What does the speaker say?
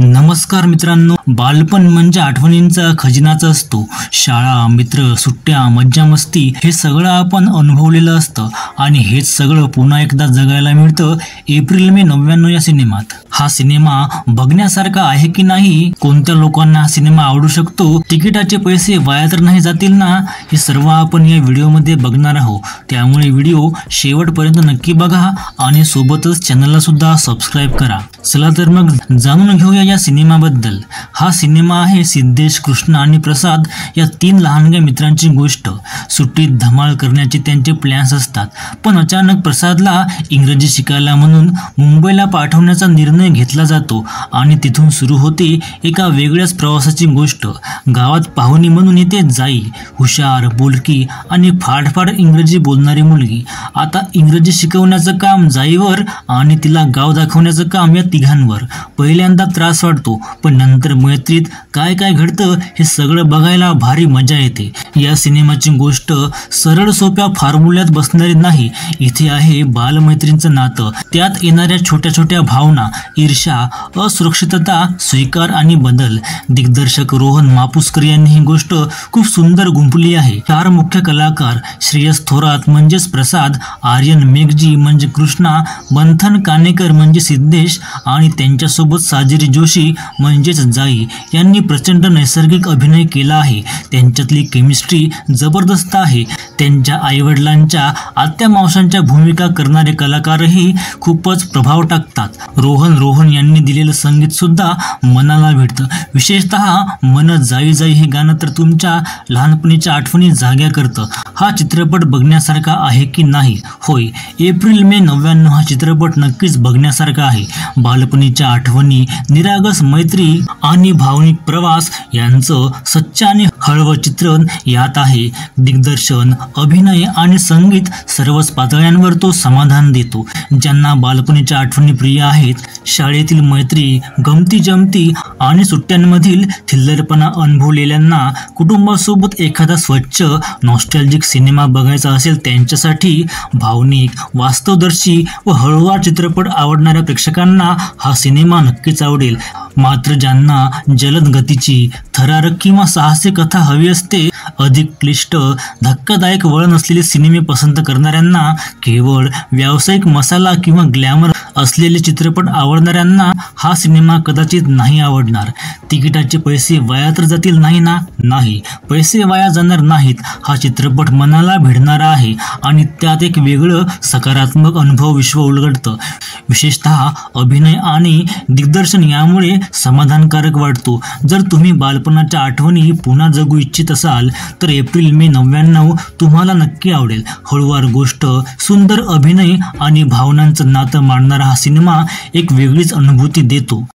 नमस्कार मित्रांनो, बालपण म्हणजे आठवणींचा खजिनाच असतो। शाळा, मित्र, सुट्ट्या, मज्जा मस्ती हे सगळं आपण अनुभवलेलं असतं आणि हेच सगळं पुन्हा एकदा जगायला मिळतं एप्रिल मे 99 या सिनेमात। हा सिनेमा बघण्यासारखा आहे की नाही, कोणत्या लोकांना हा सिनेमा आवडू शकतो, तिकिटाचे पैसे वाया तर नाही जातील ना, हे सर्व आपण या व्हिडिओमध्ये बघणार आहोत। त्यामुळे व्हिडिओ शेवटपर्यंत नक्की बघा आणि सोबतच चॅनलला सुद्धा सबस्क्राइब करा। चला तर मग जाणून घेऊया या सिनेमाबद्दल। हा सिनेमा आहे सिद्धेश, कृष्ण आणि प्रसाद या तीन लहानग्या मित्रांची गोष्ट। सुट्टीत धमाल करण्याचे त्यांचे प्लॅन्स असतात, पण अचानक प्रसादला इंग्रजी शिकायला म्हणून मुंबईला पाठवण्याचा निर्णय घेतला जातो आणि तिथून सुरू होते एका वेगळ्याच प्रवासाची गोष्ट। गावात पाहुणी म्हणून येते जाई, हुशार, बोलकी आणि फाडफाड इंग्रजी बोलणारी मुलगी। आता इंग्रजी शिकवण्याचं काम जाईवर आणि तिला गाव दाखवण्याचं काम या तिघांवर। पहिल्यांदा त्रास वाटतो, पण नंतर मैत्रीत काय काय घडतं हे सगळं बघायला भारी मजा येते। या सिनेमाची गोष्ट सरळ सोप्या फॉर्म्युल्यात बसणारी नाही, इथे आहे बालमैत्रींचं नातं, त्यात येणाऱ्या छोट्या छोट्या भावना, ईर्ष्या, असुरक्षितता, स्वीकार आणि बदल। दिग्दर्शक रोहन मापुसकर यांनी ही गोष्ट खूप सुंदर गुंफली आहे। चार मुख्य कलाकार श्रेयस थोरात म्हणजेच प्रसाद, आर्यन मेघजी म्हणजे कृष्णा, मंथन कानेकर म्हणजे सिद्धेश आणि त्यांच्यासोबत साजिरी जोशी म्हणजेच जाई यांनी प्रचंड नैसर्गिक अभिनय केला आहे। त्यांच्यातली केमिस्ट्री जबरदस्त आहे। त्यांच्या आईवडिलांच्या, आत्या मावशांच्या भूमिका करणारे कलाकारही खूपच प्रभाव टाकतात। रोहन यांनी दिलेलं संगीत सुद्धा मनाला भेटतं। विशेषतः मन जाई जाई हे गाणं तर तुमच्या लहानपणीच्या आठवणी जाग्या करतं। हा चित्रपट बघण्यासारखा आहे की नाही? होय, एप्रिल मे 99 हा चित्रपट नक्कीच बघण्यासारखा आहे। बालपणीच्या आठवणी, निरागस मैत्री आणि भावनिक प्रवास यांचं सच्च आणि हळवं चित्रण यात आहे। दिग्दर्शन, अभिनय आणि संगीत सर्वच पातळ्यांवर तो समाधान देतो। ज्यांना बालपणीच्या आठवणी प्रिय आहेत, शाळेतील मैत्री, गमती जमती आणि सुट्ट्यांमधील थिल्लरपणा अनुभवलेल्यांना, कुटुंबासोबत एखादा स्वच्छ नॉस्टॅल्जिक सिनेमा बघायचा असेल त्यांच्यासाठी, भावनिक, वास्तवदर्शी व हळूवार चित्रपट आवडणाऱ्या प्रेक्षकांना हा सिनेमा नक्कीच आवडेल। मात्र ज्यांना जलद गतीची, थरारक किंवा साहसी कथा हवी असते, अधिक क्लिष्ट, धक्कादायक वळण असलेले सिनेमे पसंत करणाऱ्यांना, केवळ व्यावसायिक मसाला किंवा ग्लॅमर असलेले चित्रपट आवडणाऱ्यांना हा सिनेमा कदाचित नाही आवडणार। तिकिटाचे पैसे वाया तर जातील नाही ना? नाही, पैसे वाया जाणार नाहीत। हा चित्रपट मनाला भिडणारा आहे आणि त्यात एक वेगळं सकारात्मक अनुभव विश्व उलगडतं। विशेषतः अभिनय आणि दिग्दर्शन यामुळे समाधानकारक वाटतो। जर तुम्ही बालपणाच्या आठवणी पुन्हा जगू इच्छित असाल तर एप्रिल मे 99 तुम्हाला नक्की आवडेल। हळूवार गोष्ट, सुंदर अभिनय आणि भावनांचं नातं मांडणारा हा सिनेमा एक वेगळीच अनुभूती देतो।